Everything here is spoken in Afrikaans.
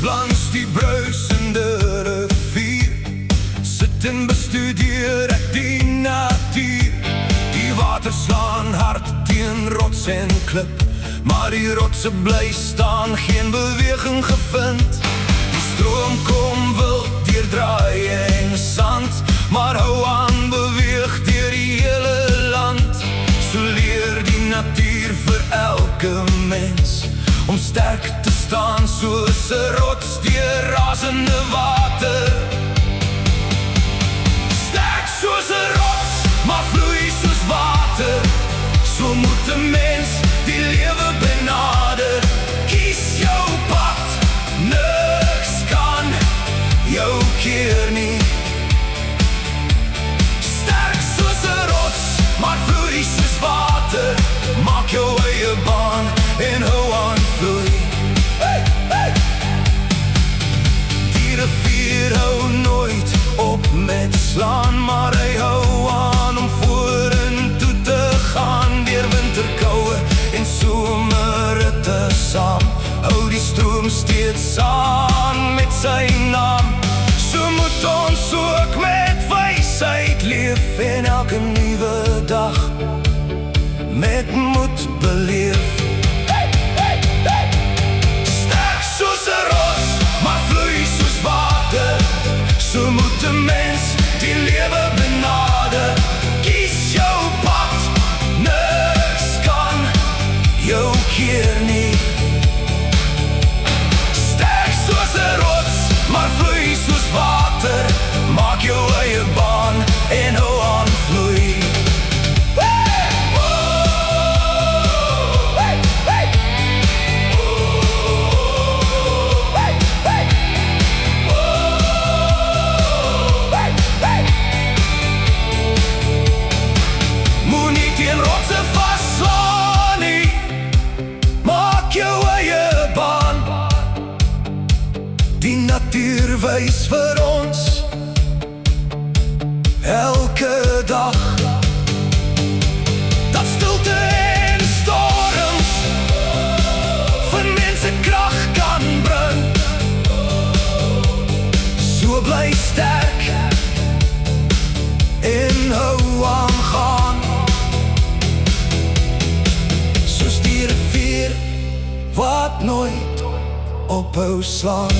langs die bruisende rivier sit en bestudeer ek die natuur. Die water slaan hard teen rots en klip, maar die rotse bly staan, geen beweging gevind. Die stroom kom wild deur draaiende sand, maar hou aan beweeg deur die hele land. So leer die natuur vir elke mens om sterk te staan soos 'n rots deur rasende water. Sterk soos 'n rots, maar vloei soos water. So moet 'n mens die lewe benader. Kies jou pad, niks kan jou keer nie. Sterk soos 'n rots, maar vloei soos water. Maak jou eie baan en hou aan vloei. Hey, hey. Die rivier hou nooit op met slaan, maar hy hou aan om vorentoe te gaan. Deur winterkoue en somerritte saam, hou die stroom steeds aan met sy naam. So moet ons ook met wysheid leef en elke nuwe dag met moed beleef. Hey, hey, hey. Sterk soos 'n rots, maar vloei soos water. So moet 'n mens die lewe benader. Kies jou pad, niks kan jou keer nie. Sterk soos 'n rots, maar vloei soos water. Maak jou eie baan en hou aan vloei. Moenie teen rotse vaslaan nie, maak jou eie baan. Die natuur wys vir ons elke dag dat stilte en storms vir mense krag kan bring. So bly sterk en hou aan gaan, soos die rivier wat nooit ophou slaan.